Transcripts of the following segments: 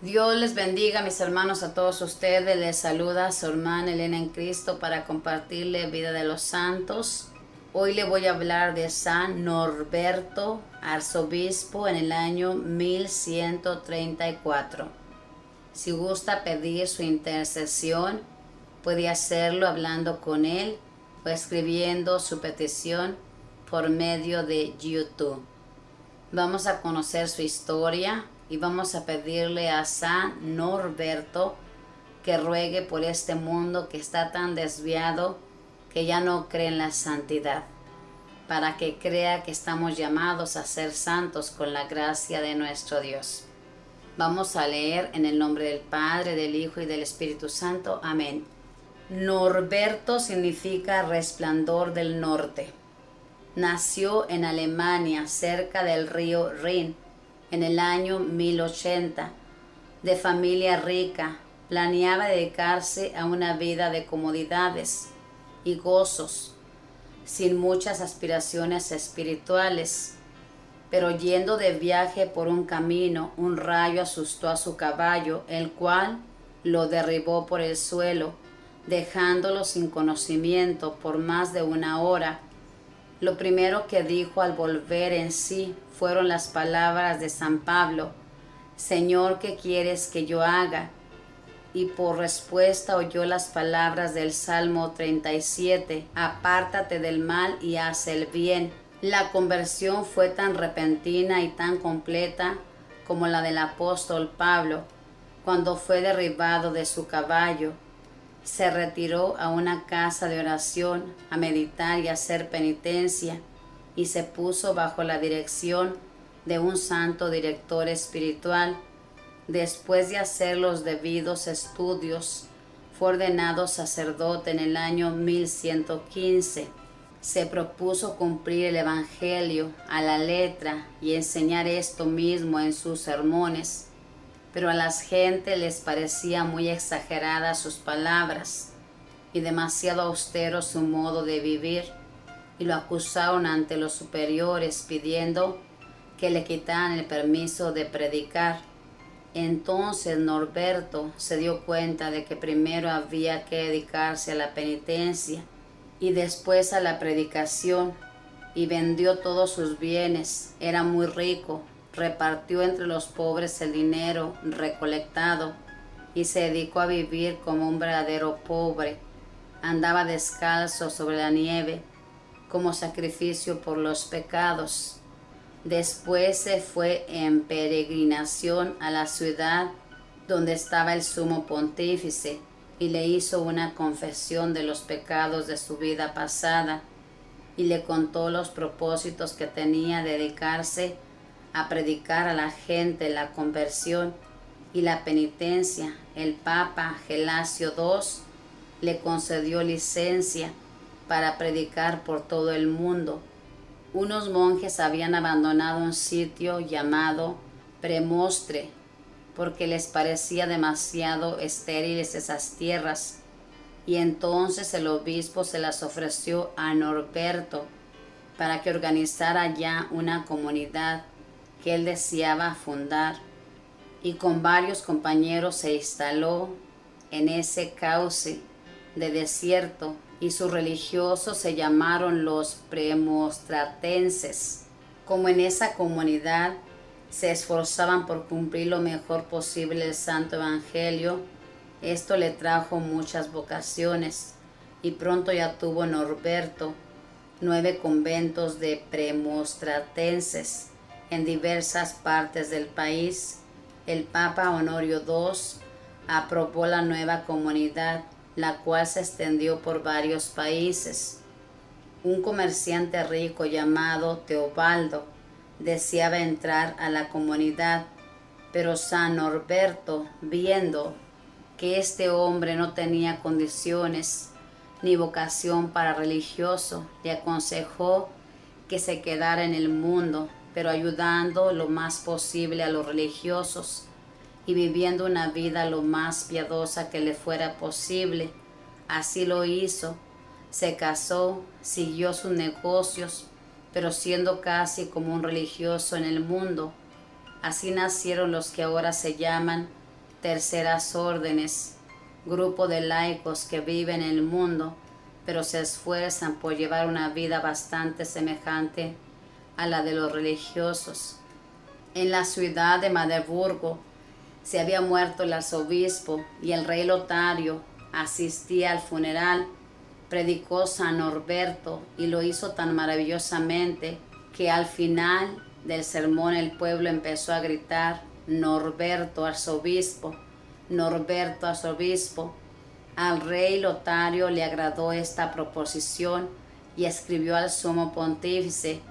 Dios les bendiga, mis hermanos, a todos ustedes. Les saluda su hermana Elena en Cristo para compartirle vida de los santos. Hoy le voy a hablar de San Norberto, arzobispo en el año 1134. Si gusta pedir su intercesión, puede hacerlo hablando con él o escribiendo su petición por medio de YouTube. Vamos a conocer su historia y vamos a pedirle a San Norberto que ruegue por este mundo que está tan desviado que ya no cree en la santidad, para que crea que estamos llamados a ser santos con la gracia de nuestro Dios. Vamos a leer en el nombre del Padre, del Hijo y del Espíritu Santo. Amén. Norberto significa resplandor del norte. Nació en Alemania, cerca del río Rin, en el año 1080. De familia rica, planeaba dedicarse a una vida de comodidades y gozos, sin muchas aspiraciones espirituales. Pero yendo de viaje por un camino, un rayo asustó a su caballo, el cual lo derribó por el suelo, dejándolo sin conocimiento por más de una hora. Lo primero que dijo al volver en sí fueron las palabras de San Pablo: Señor, ¿qué quieres que yo haga? Y por respuesta oyó las palabras del Salmo 37, apártate del mal y haz el bien. La conversión fue tan repentina y tan completa como la del apóstol Pablo, cuando fue derribado de su caballo. Se retiró a una casa de oración a meditar y hacer penitencia, y se puso bajo la dirección de un santo director espiritual. Después de hacer los debidos estudios, fue ordenado sacerdote en el año 1115. Se propuso cumplir el Evangelio a la letra y enseñar esto mismo en sus sermones. Pero a las gentes les parecía muy exageradas sus palabras y demasiado austero su modo de vivir, y lo acusaron ante los superiores pidiendo que le quitaran el permiso de predicar. Entonces Norberto se dio cuenta de que primero había que dedicarse a la penitencia y después a la predicación, y vendió todos sus bienes. Era muy rico. Repartió entre los pobres el dinero recolectado y se dedicó a vivir como un verdadero pobre. Andaba descalzo sobre la nieve como sacrificio por los pecados. Después se fue en peregrinación a la ciudad donde estaba el sumo pontífice y le hizo una confesión de los pecados de su vida pasada, y le contó los propósitos que tenía de dedicarse a predicar a la gente la conversión y la penitencia. El Papa Gelasio II le concedió licencia para predicar por todo el mundo. Unos monjes habían abandonado un sitio llamado Premostre porque les parecía demasiado estériles esas tierras, y entonces el obispo se las ofreció a Norberto para que organizara ya una comunidad que él deseaba fundar, y con varios compañeros se instaló en ese cauce de desierto, y sus religiosos se llamaron los premostratenses. Como en esa comunidad se esforzaban por cumplir lo mejor posible el Santo Evangelio, esto le trajo muchas vocaciones, y pronto ya tuvo Norberto 9 conventos de premostratenses en diversas partes del país. El Papa Honorio II aprobó la nueva comunidad, la cual se extendió por varios países. Un comerciante rico llamado Teobaldo deseaba entrar a la comunidad, pero San Norberto, viendo que este hombre no tenía condiciones ni vocación para religioso, le aconsejó que se quedara en el mundo, pero ayudando lo más posible a los religiosos y viviendo una vida lo más piadosa que le fuera posible. Así lo hizo. Se casó, siguió sus negocios, pero siendo casi como un religioso en el mundo. Así nacieron los que ahora se llaman terceras órdenes, grupo de laicos que viven en el mundo, pero se esfuerzan por llevar una vida bastante semejante a la de los religiosos. En la ciudad de Magdeburgo se había muerto el arzobispo y el rey Lotario asistía al funeral. Predicó San Norberto y lo hizo tan maravillosamente que al final del sermón el pueblo empezó a gritar: Norberto arzobispo, Norberto arzobispo. Al rey Lotario le agradó esta proposición y escribió al sumo pontífice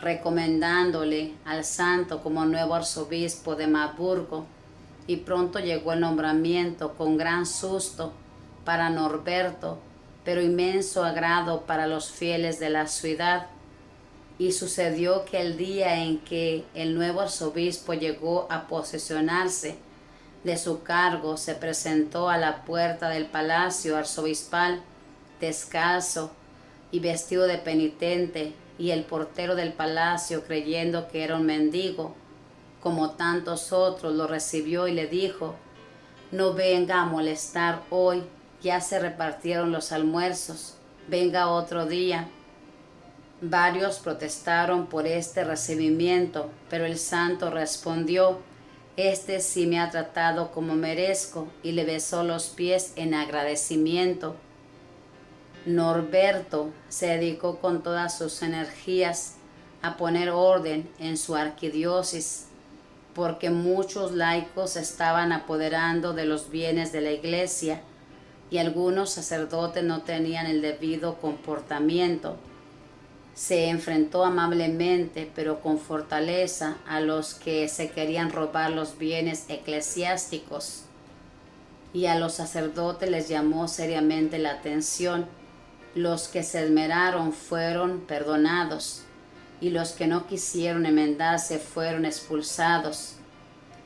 recomendándole al santo como nuevo arzobispo de Marburgo, y pronto llegó el nombramiento con gran susto para Norberto, pero inmenso agrado para los fieles de la ciudad. Y sucedió que el día en que el nuevo arzobispo llegó a posesionarse de su cargo, se presentó a la puerta del palacio arzobispal descalzo y vestido de penitente, y el portero del palacio, creyendo que era un mendigo, como tantos otros, lo recibió y le dijo: no venga a molestar hoy, ya se repartieron los almuerzos, venga otro día. Varios protestaron por este recibimiento, pero el santo respondió: este sí me ha tratado como merezco, y le besó los pies en agradecimiento. Norberto se dedicó con todas sus energías a poner orden en su arquidiócesis, porque muchos laicos estaban apoderando de los bienes de la iglesia y algunos sacerdotes no tenían el debido comportamiento. Se enfrentó amablemente, pero con fortaleza, a los que se querían robar los bienes eclesiásticos, y a los sacerdotes les llamó seriamente la atención. Los que se esmeraron fueron perdonados, y los que no quisieron enmendarse fueron expulsados.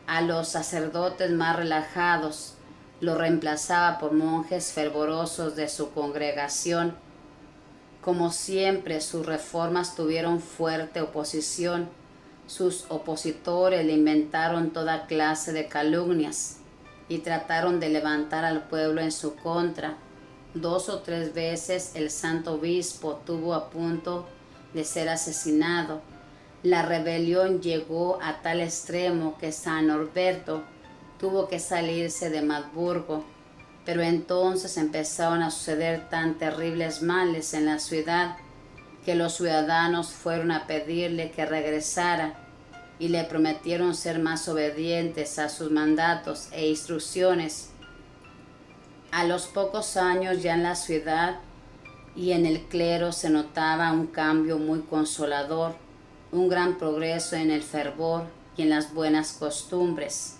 A los sacerdotes más relajados los reemplazaba por monjes fervorosos de su congregación. Como siempre, sus reformas tuvieron fuerte oposición. Sus opositores le inventaron toda clase de calumnias y trataron de levantar al pueblo en su contra. 2 o 3 veces el santo obispo estuvo a punto de ser asesinado. La rebelión llegó a tal extremo que San Norberto tuvo que salirse de Magdeburgo, pero entonces empezaron a suceder tan terribles males en la ciudad que los ciudadanos fueron a pedirle que regresara y le prometieron ser más obedientes a sus mandatos e instrucciones. A los pocos años ya en la ciudad y en el clero se notaba un cambio muy consolador, un gran progreso en el fervor y en las buenas costumbres.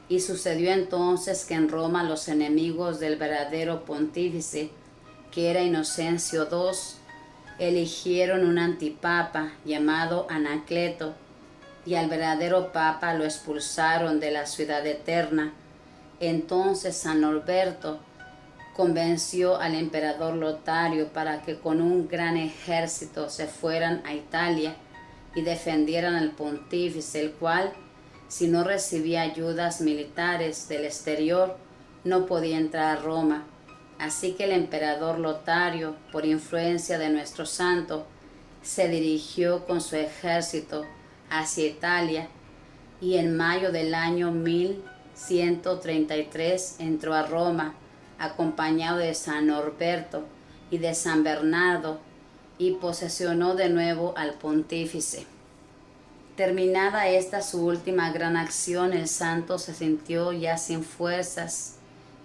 Y sucedió entonces que en Roma los enemigos del verdadero pontífice, que era Inocencio II, eligieron un antipapa llamado Anacleto, y al verdadero papa lo expulsaron de la ciudad eterna. Entonces San Norberto convenció al emperador Lotario para que con un gran ejército se fueran a Italia y defendieran al pontífice, el cual, si no recibía ayudas militares del exterior, no podía entrar a Roma. Así que el emperador Lotario, por influencia de nuestro santo, se dirigió con su ejército hacia Italia, y en mayo del año 1133 entró a Roma, acompañado de San Norberto y de San Bernardo, y posesionó de nuevo al pontífice. Terminada esta su última gran acción, el santo se sintió ya sin fuerzas.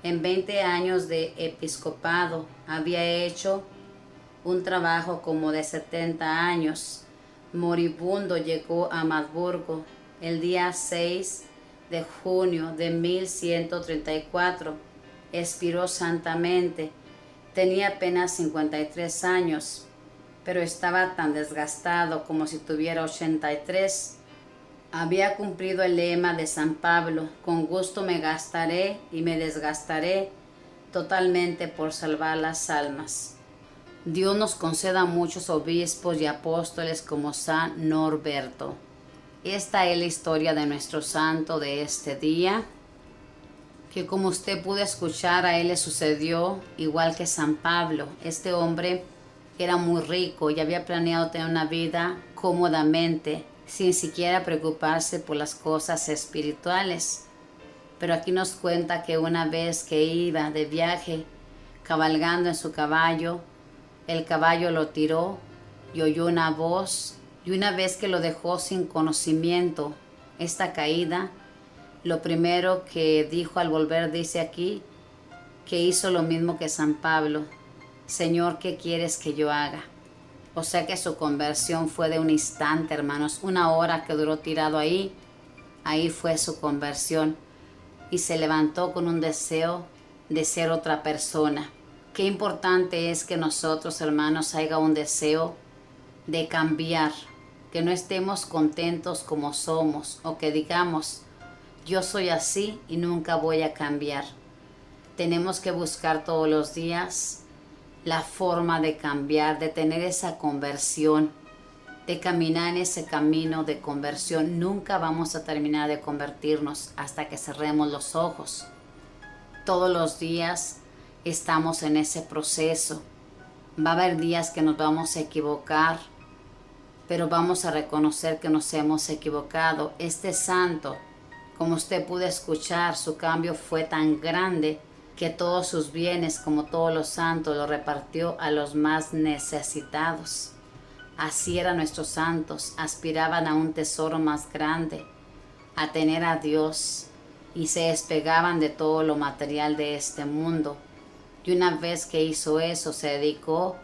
En 20 años de episcopado había hecho un trabajo como de 70 años. Moribundo llegó a Magdeburgo el día 6 de junio de 1134. Expiró santamente. Tenía apenas 53 años, pero estaba tan desgastado como si tuviera 83. Había cumplido el lema de San Pablo: con gusto me gastaré y me desgastaré totalmente por salvar las almas. Dios nos conceda muchos obispos y apóstoles como San Norberto. Esta es la historia de nuestro santo de este día. que como usted pudo escuchar, a él le sucedió igual que San Pablo. Este hombre era muy rico y había planeado tener una vida cómodamente, sin siquiera preocuparse por las cosas espirituales. Pero aquí nos cuenta que una vez que iba de viaje, cabalgando en su caballo, el caballo lo tiró y oyó una voz, y una vez que lo dejó sin conocimiento, esta caída, lo primero que dijo al volver, dice aquí, que hizo lo mismo que San Pablo: Señor, ¿qué quieres que yo haga? O sea que su conversión fue de un instante, hermanos. Una hora que duró tirado ahí fue su conversión. Y se levantó con un deseo de ser otra persona. Qué importante es que nosotros, hermanos, haya un deseo de cambiar, que no estemos contentos como somos, o que digamos, yo soy así y nunca voy a cambiar. Tenemos que buscar todos los días la forma de cambiar, de tener esa conversión, de caminar en ese camino de conversión. Nunca vamos a terminar de convertirnos hasta que cerremos los ojos. Todos los días estamos en ese proceso. Va a haber días que nos vamos a equivocar, pero vamos a reconocer que nos hemos equivocado. Este santo, como usted pudo escuchar, su cambio fue tan grande que todos sus bienes, como todos los santos, los repartió a los más necesitados. Así eran nuestros santos, aspiraban a un tesoro más grande, a tener a Dios, y se despegaban de todo lo material de este mundo. Y una vez que hizo eso, se dedicó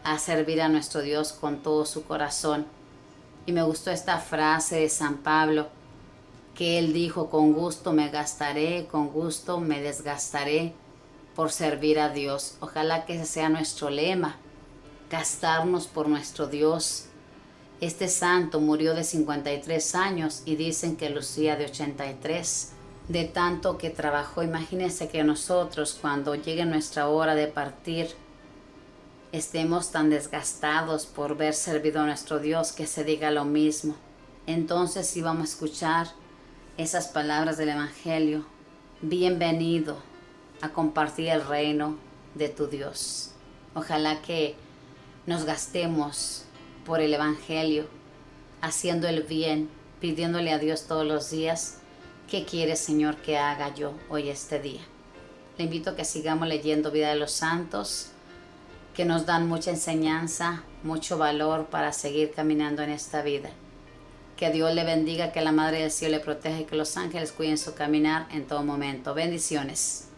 a servir a nuestro Dios con todo su corazón. Y me gustó esta frase de San Pablo, que él dijo: con gusto me gastaré, con gusto me desgastaré por servir a Dios. Ojalá que ese sea nuestro lema, gastarnos por nuestro Dios. Este santo murió de 53 años y dicen que lucía de 83, de tanto que trabajó. Imagínense que nosotros, cuando llegue nuestra hora de partir, estemos tan desgastados por ver servido a nuestro Dios, que se diga lo mismo. Entonces sí vamos a escuchar esas palabras del Evangelio: bienvenido a compartir el reino de tu Dios. Ojalá que nos gastemos por el Evangelio, haciendo el bien, pidiéndole a Dios todos los días: ¿qué quieres, Señor, que haga yo hoy este día? Le invito a que sigamos leyendo Vida de los Santos, que nos dan mucha enseñanza, mucho valor para seguir caminando en esta vida. Que Dios le bendiga, que la Madre del Cielo le proteja y que los ángeles cuiden su caminar en todo momento. Bendiciones.